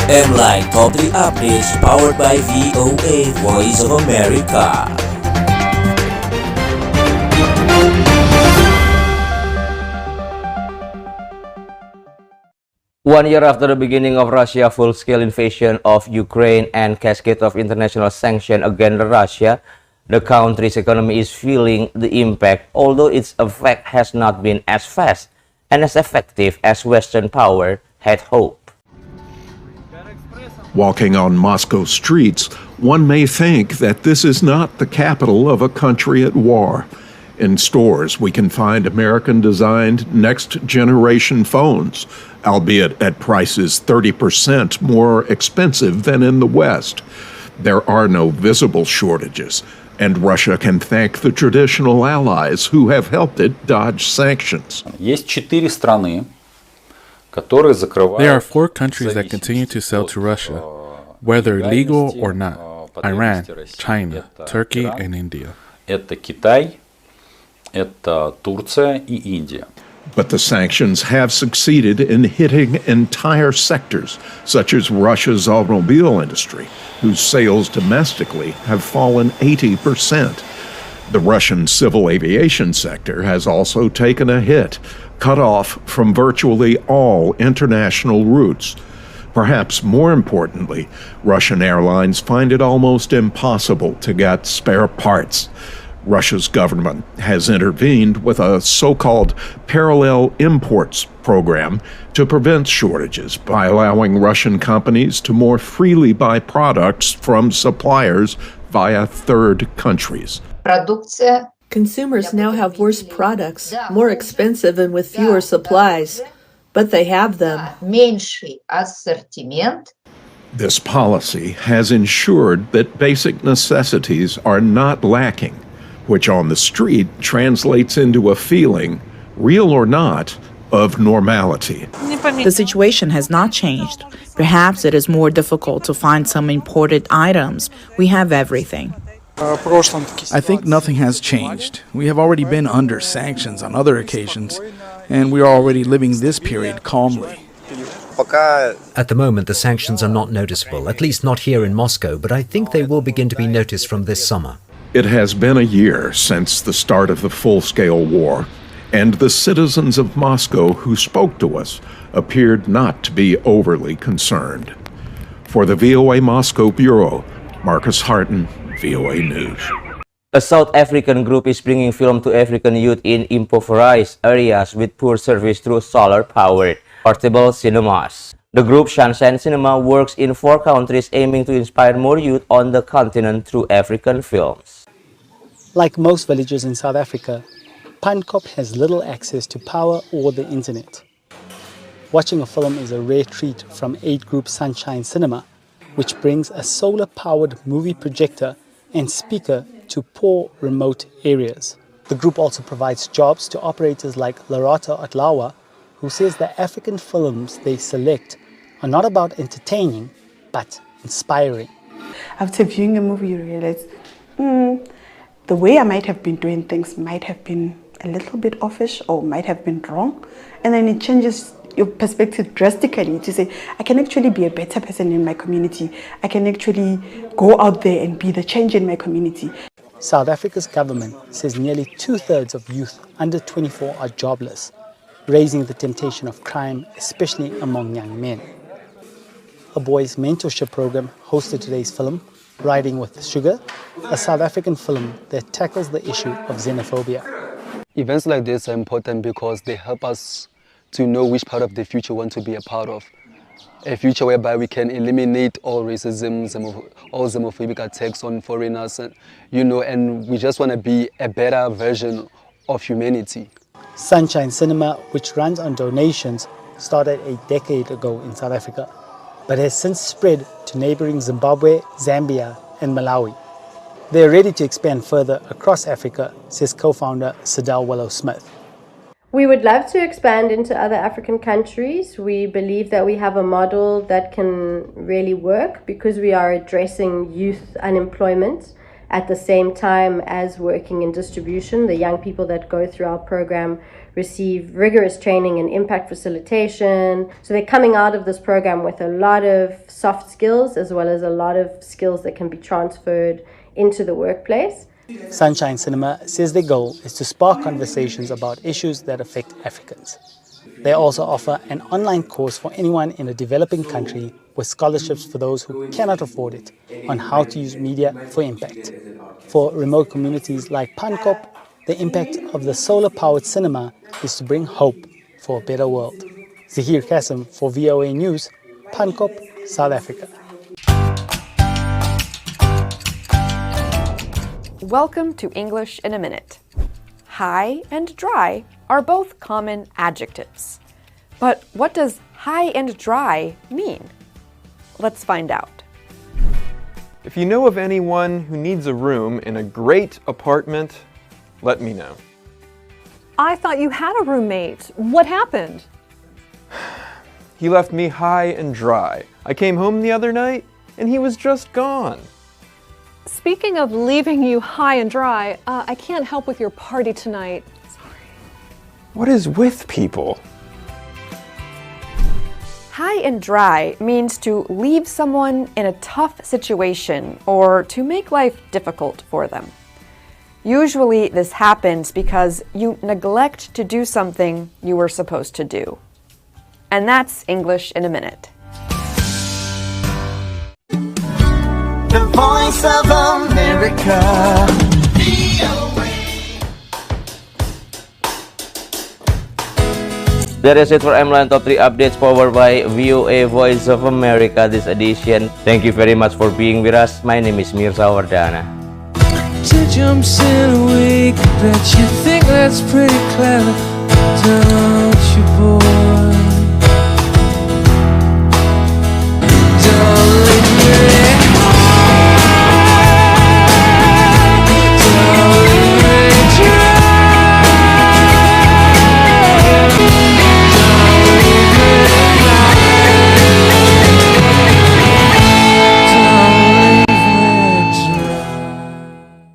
MLINE Top 3 Updates powered by VOA Voice of America. One year after the beginning of Russia's full-scale invasion of Ukraine and cascade of international sanctions against Russia, the country's economy is feeling the impact, although its effect has not been as fast and as effective as Western power had hoped. Walking on Moscow streets, one may think that this is not the capital of a country at war. In stores, we can find American-designed next-generation phones, albeit at prices 30% more expensive than in the West. There are no visible shortages, and Russia can thank the traditional allies who have helped it dodge sanctions. There are 4 countries that continue to sell to Russia, whether legal or not: Iran, China, Turkey, and India. But the sanctions have succeeded in hitting entire sectors, such as Russia's automobile industry, whose sales domestically have fallen 80%. The Russian civil aviation sector has also taken a hit, cut off from virtually all international routes. Perhaps more importantly, Russian airlines find it almost impossible to get spare parts. Russia's government has intervened with a so-called parallel imports program to prevent shortages by allowing Russian companies to more freely buy products from suppliers via third countries. Consumers now have worse products, more expensive and with fewer supplies, but they have them. This policy has ensured that basic necessities are not lacking, which on the street translates into a feeling, real or not, of normality. The situation has not changed. Perhaps it is more difficult to find some imported items. We have everything. I think nothing has changed. We have already been under sanctions on other occasions, and we are already living this period calmly. At the moment, the sanctions are not noticeable, at least not here in Moscow, but I think they will begin to be noticed from this summer. It has been a year since the start of the full-scale war, and the citizens of Moscow who spoke to us appeared not to be overly concerned. For the VOA Moscow Bureau, Marcus Harton, VOA News. A South African group is bringing film to African youth in impoverished areas with poor service through solar-powered portable cinemas. The group Sunshine Cinema works in 4 countries aiming to inspire more youth on the continent through African films. Like most villages in South Africa, Pankop has little access to power or the internet. Watching a film is a rare treat from aid group Sunshine Cinema, which brings a solar-powered movie projector and speaker to poor remote areas. The group also provides jobs to operators like Larata Atlawa, who says the African films they select are not about entertaining, but inspiring. After viewing a movie, you realize, the way I might have been doing things might have been a little bit offish or might have been wrong. And then it changes your perspective drastically to say, I can actually be a better person in my community. I can actually go out there and be the change in my community. South Africa's government says nearly 2/3 of youth under 24 are jobless, raising the temptation of crime, especially among young men. A boys' mentorship program hosted today's film, Riding with Sugar, a South African film that tackles the issue of xenophobia. Events like this are important because they help us to know which part of the future we want to be a part of. A future whereby we can eliminate all racism, all xenophobic attacks on foreigners, and we just want to be a better version of humanity. Sunshine Cinema, which runs on donations, started a decade ago in South Africa, but has since spread to neighboring Zimbabwe, Zambia, and Malawi. They are ready to expand further across Africa, says co-founder Sadal Willow-Smith. We would love to expand into other African countries. We believe that we have a model that can really work because we are addressing youth unemployment at the same time as working in distribution. The young people that go through our program receive rigorous training in impact facilitation. So they're coming out of this program with a lot of soft skills as well as a lot of skills that can be transferred into the workplace. Sunshine Cinema says their goal is to spark conversations about issues that affect Africans. They also offer an online course for anyone in a developing country with scholarships for those who cannot afford it on how to use media for impact. For remote communities like Pankop, the impact of the solar-powered cinema is to bring hope for a better world. Zahir Kasim for VOA News, Pankop, South Africa. Welcome to English in a Minute. High and dry are both common adjectives. But what does high and dry mean? Let's find out. If you know of anyone who needs a room in a great apartment, let me know. I thought you had a roommate. What happened? He left me high and dry. I came home the other night and he was just gone. Speaking of leaving you high and dry, I can't help with your party tonight. Sorry. What is with people? High and dry means to leave someone in a tough situation or to make life difficult for them. Usually this happens because you neglect to do something you were supposed to do. And that's English in a Minute. The Voice of America. That is it for MLINE Top 3 Updates powered by VOA Voice of America this edition. Thank you very much for being with us. My name is Mirzawardana. She jumps in a wake, bet you think that's pretty clever.